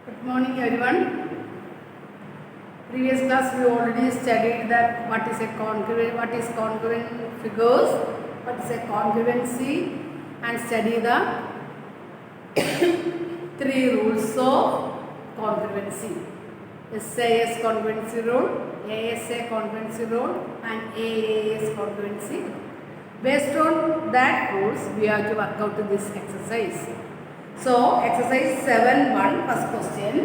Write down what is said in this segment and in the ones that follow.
Good morning everyone. Previous class we already studied that what is congruent figures, what is a congruency, and study the three rules of congruency. SAS congruency rule, ASA congruency rule, and AAS congruency. Based on that rules, we have to work out this exercise. So, exercise 7.1, first question.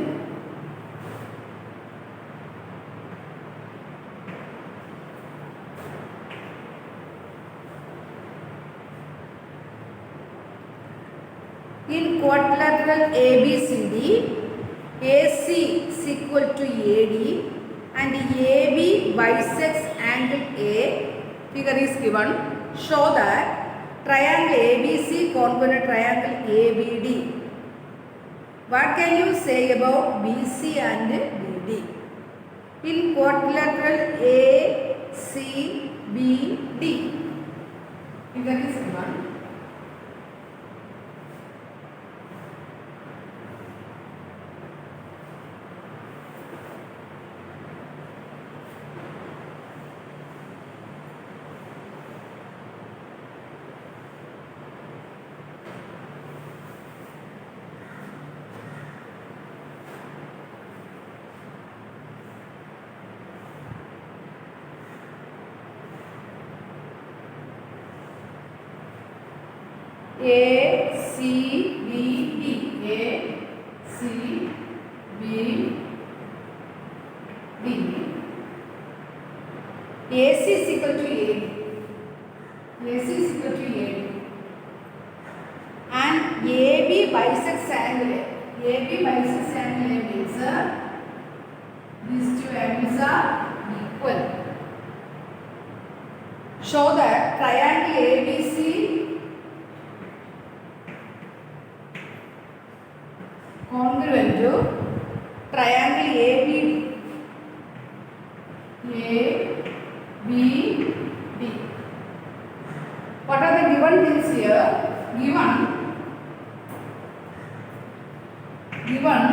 In quadrilateral ABCD, AC is equal to AD and AB bisects angle A. Figure is given. Show that triangle ABC congruent triangle ABD. What can you say about BC and BD? In quadrilateral ACBD. Figure is given. ACBD. AC is equal to AD. AC is equal to AD. And AB bisects angle A. AB bisects angle A means these two angles are equal. Show that triangle ABC congruent to triangle ABD. ABD. What are the given things here? Given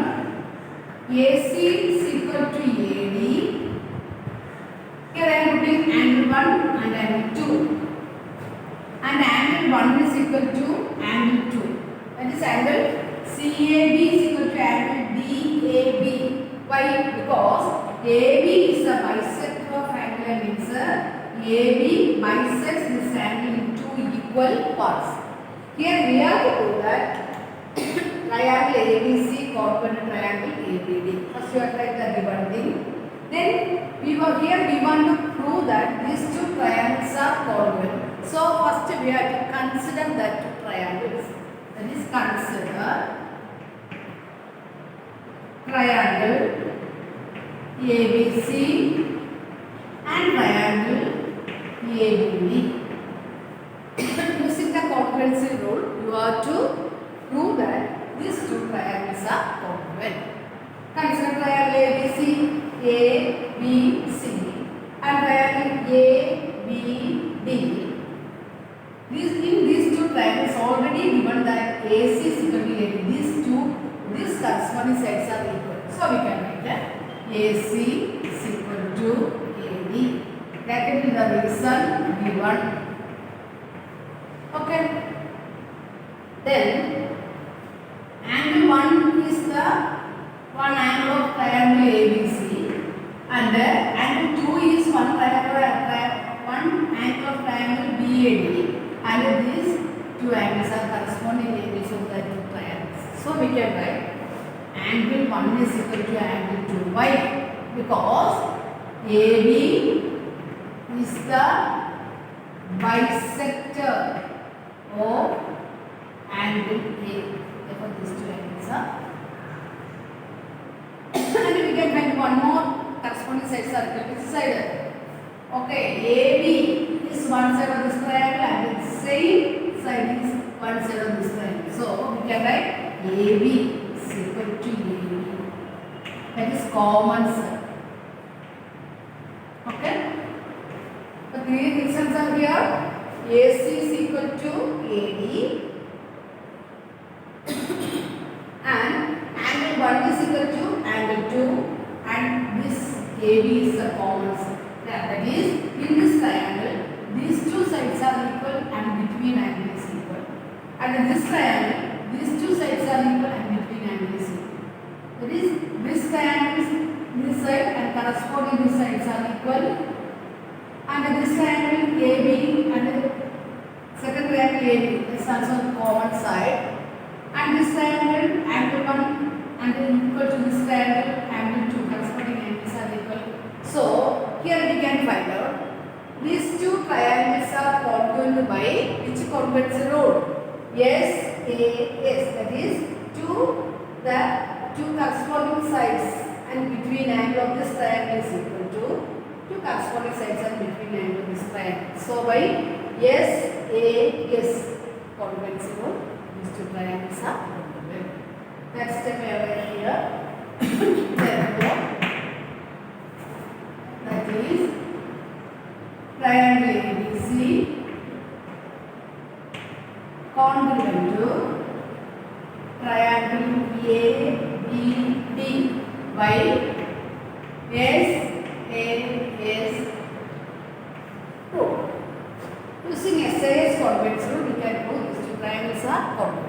AC is equal to AD. Here I am putting angle 1 and angle 2. And angle 1 is equal to angle 2. That is angle CAB is equal to angle DAB. Why? Because AB is a bisector of angle means AB bisects this angle into equal parts. Here we have to do that triangle ABC congruent triangle ABD. First you have to write the given thing. Then we want to prove that these two triangles are congruent. So first we have to consider that two triangles. That is consider triangle ABC and triangle ABD. Using the congruency rule, you have to prove that these two triangles are congruent. Consider triangle ABC, ABC and triangle ABD. In these two triangles already given that AC is equal to AD. These corresponding sides are equal. So we can write that AC is equal to AD. Bracket in the reason given. Okay. Then angle 1 is the one angle of triangle ABC and angle 2 is one angle of triangle BAD, and these two angles are corresponding angles of the two triangles. So we can write angle 1 is equal to angle 2. Why? Because AB is the bisector of angle A. Therefore these two angles are. And we can find one more corresponding side circle. Which side? Okay, AB is one side of this triangle and the same side is one side of this triangle. So we can write AB is equal to AB. That is common side. Okay. The three reasons are here. AC is equal to AD and angle 1 is equal AB is the common side. That is, in this triangle, these two sides are equal and between angle is equal. And in this triangle, these two sides are equal and between angle is equal. That is, this triangle, this side and corresponding these sides are equal. And this triangle AB and second triangle AB is also common side. And this triangle, angle 1 and equal to this triangle, angle 2, corresponding angles are equal. So, here we can find out these two triangles are congruent by which congruence rule? SAS, that is the two corresponding sides and between angle of this triangle is equal to two corresponding sides and between angle of this triangle. So, by SAS congruence rule, these two triangles are congruent. Next step we have here. Therefore, that is triangle ABC congruent to triangle ABD by SAS rule. Using SAS congruence rule, we can prove these two triangles are congruent.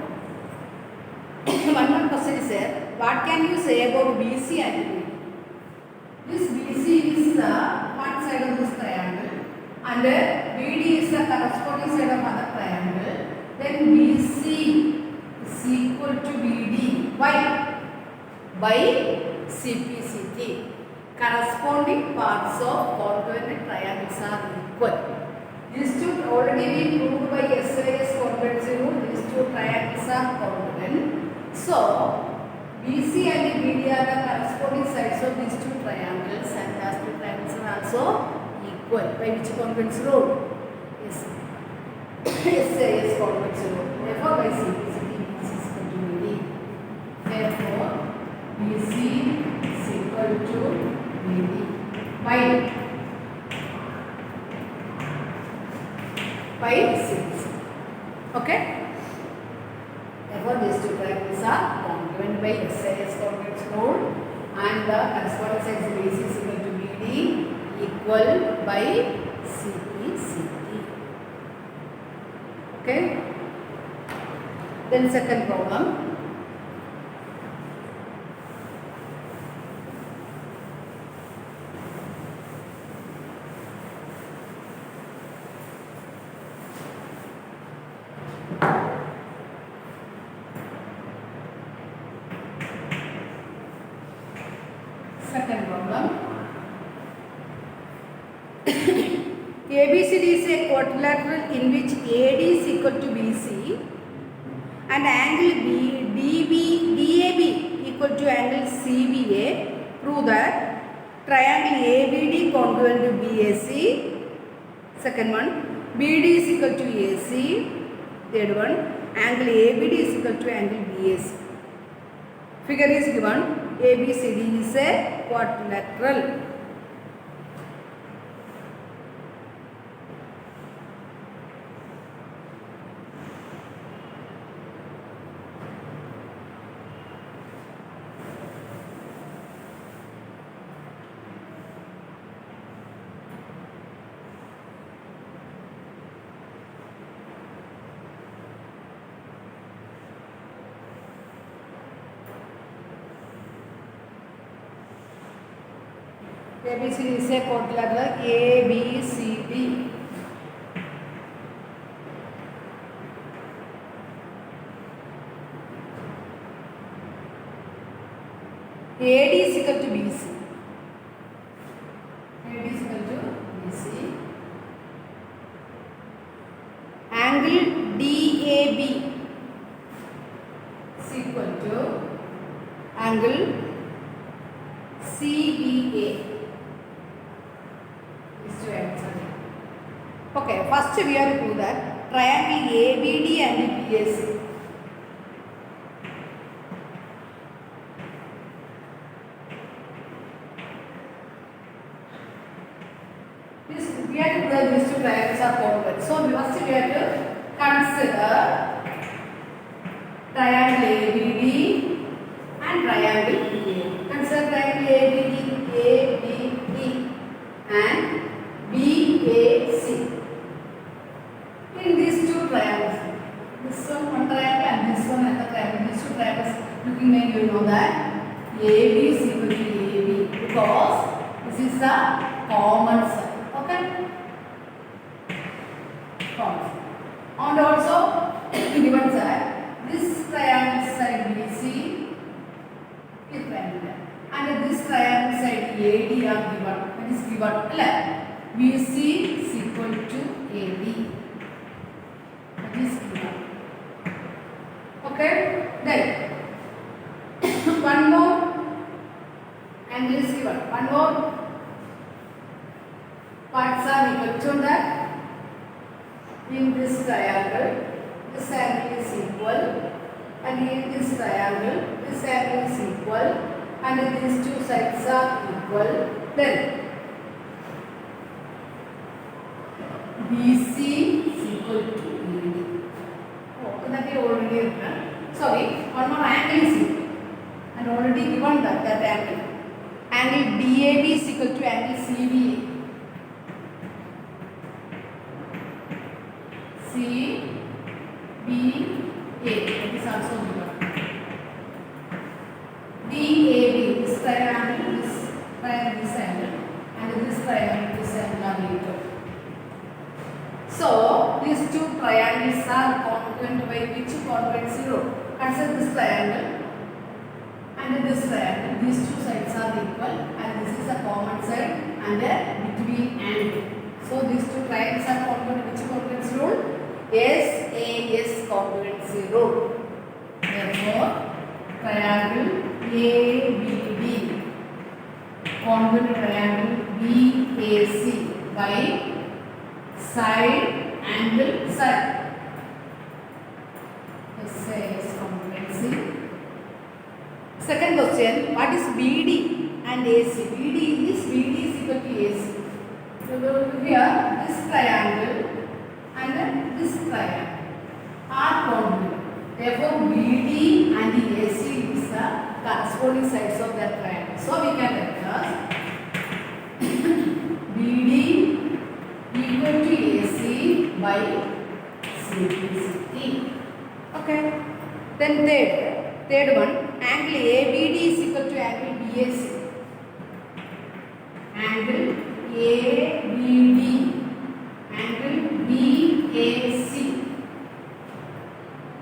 One more question is there. What can you say about BC and BD? This BC is the one side of this triangle and BD is the corresponding side of other triangle. Then BC is equal to BD. Why? By CPCT. Corresponding parts of congruent triangles are equal. These two already been proved by SAS congruence rule. These two triangles are congruent. So, BC and BD are the corresponding sides of these two triangles and these two triangles are also equal. By which congruence rule? Yes. SAS congruence rule. Therefore, by CPCT, BC is equal to BD. Therefore, BC is equal to BD. By 6. Okay? Therefore, these two triangles are congruent by SAS congruence rule and the corresponding sides BC is equal to BD equal by CPCT. Okay? Then second problem. Second problem. ABCD is a quadrilateral in which AD is equal to BC and angle DAB equal to angle CBA. Prove that triangle ABD congruent to BAC. Second one, BD is equal to AC. Third one, angle ABD is equal to angle BAC. Figure is given. ABCD is a quadrilateral. ABCD is a quadrilateral ABCD. AD is equal to BC. AD is equal to BC. Angle DAB is equal to angle CBA. Okay, first we have to prove that triangle ABD and BAC. We have to prove that these two triangles are congruent. So first we have to consider triangle ABD and triangle BA. Consider triangle ABD. know that AB is equal to AB because this is the common side. Okay? Common. And also given side, this triangle side BC is triangle, and this triangle side AD are given. That is given. BC is equal to AD. That is given. Okay? Then one more angle is given. One more parts are equal to that. In this triangle, this angle is equal, and in this triangle, this angle is equal, and these two sides are equal. Then BC is equal to AD. Oh, that is already written. Sorry, one more angle is equal. And already given that angle. Angle DAB is equal to angle CBA. CBA, that is also given. DAB, this triangle, this angle, and this triangle, this angle are equal. So, these two triangles are congruent by which congruent 0? Consider this triangle and this triangle. These two sides are equal, and this is a common side and a between angle. So, these two triangles are congruent. Which congruency rule? SAS congruency rule. Therefore, triangle ABD congruent triangle BAC by side angle side. SAS congruency. Second question, what is BD and AC? BD is equal to AC. So here this triangle and this triangle are congruent. Therefore, BD and AC is the corresponding sides of that triangle. So we can write as BD equal to AC by CBC. Okay. Then third one, angle ABD is equal to angle BAC. Angle ABD, angle BAC.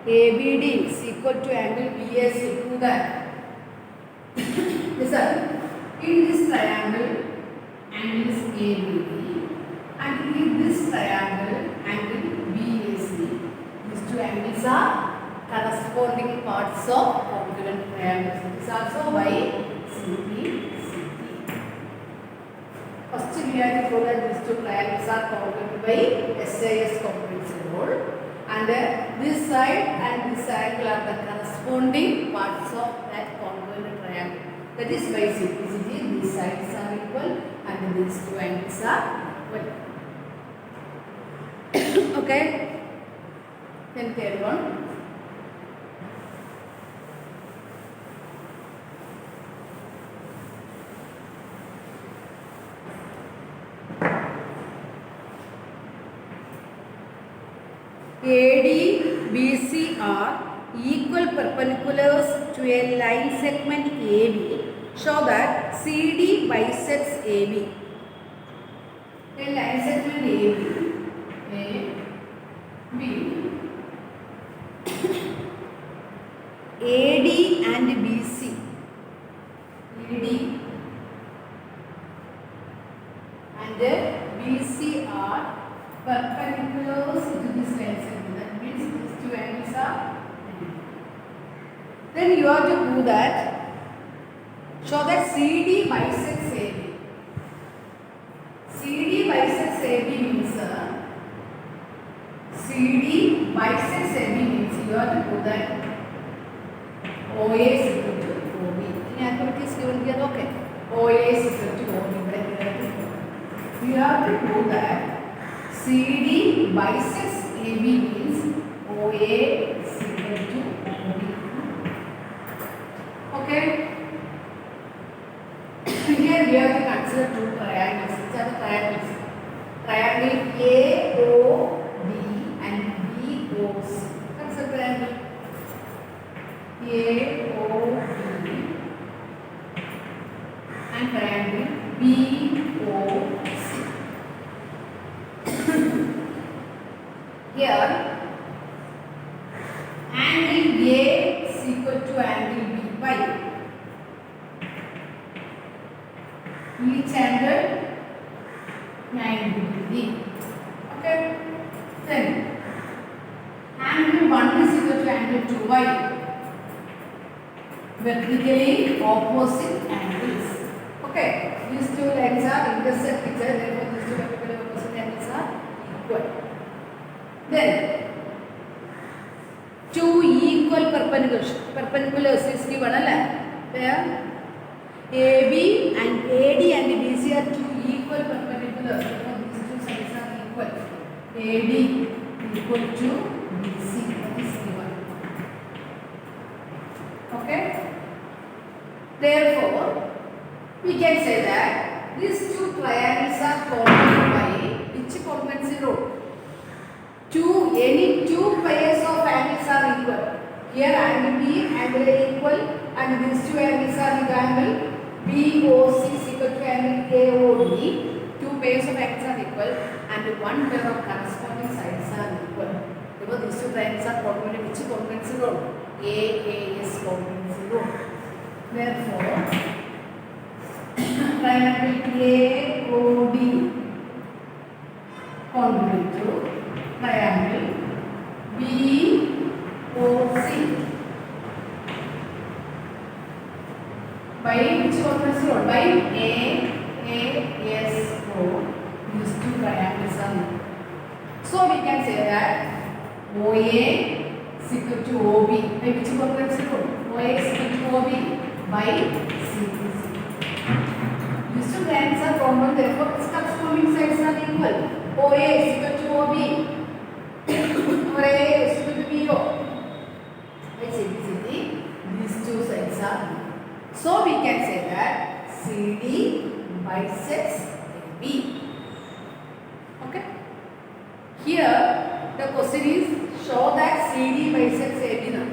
ABD is equal to angle BAC. Prove that. Listen, in this triangle, angle is ABD, and in this triangle, angle BAC. These two angles are corresponding parts of congruent triangles. It is also by CP. First we have to show that these two triangles are congruent by SAS congruency rule, and this side and this angle are the corresponding parts of that congruent triangle. That is by simplicity, these sides are equal and these two angles are equal. Okay. Then third one. AD, BC are equal perpendiculars to a line segment AB. Show that CD bisects AB. A line segment AB, AD and BC. AD and BC are perpendiculars to this line segment. That means these two angles are. Then you have to prove that. Show that CD bisects AB. CD bisects AB means CD bisects AB means you have to prove that OA is equal to OB. In activities given here, okay. OA is equal to OB. You have to prove that CD bisects AB means OA is equal to OB. Okay. Here we have to consider two triangles. Which are the triangles? Triangle AOB and BOC. Consider triangle AOB and triangle BOC. Here angle A is equal to angle B by each angle 90 degree. Okay. Then angle 1 is equal to angle 2 by vertically opposite angles. Okay. These two lines are intersect each other. Therefore, these two vertically opposite angles are equal. Then two equal perpendiculars is given. There AB and AD and BC are two equal perpendiculars. Therefore, these two sides are equal. AD equal to BC. That is given. Okay. Therefore, we can say that these two triangles are congruent by which congruency rule? Any two pairs of angles are equal. Here angle B, angle A equal, and these two angles are the angle BOC is equal to angle AOD. Two pairs of angles are equal, and one pair of corresponding sides are equal. Therefore, these two triangles are congruent. Which congruency rule? AAS congruency rule. Therefore, triangle AOD congruent to triangle BOC by which congruency rule? By AAS rule. These two triangles are equal. So we can say that OA is equal to OB by which congruency rule? OA is equal to OB by CBC. These two triangles are congruent, therefore its corresponding sides are equal. OA is equal to OB or A is equal to BO by CBC. These two sides are equal. So we can say that CD bisects AB. Okay. Here the question is show that CD bisects AB now.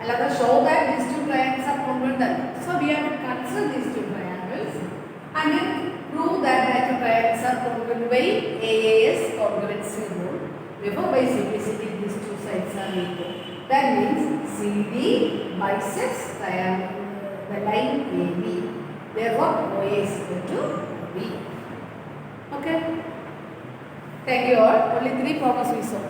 Allow show that these two triangles are congruent. So we have to consider these two triangles and then prove that the two triangles are congruent by AAS congruency rule. Therefore, by simplicity these two sides are equal. That means CD bisects triangle the line AB. Therefore, OA is equal to B. Okay. Thank you all. Only 3 problems we saw.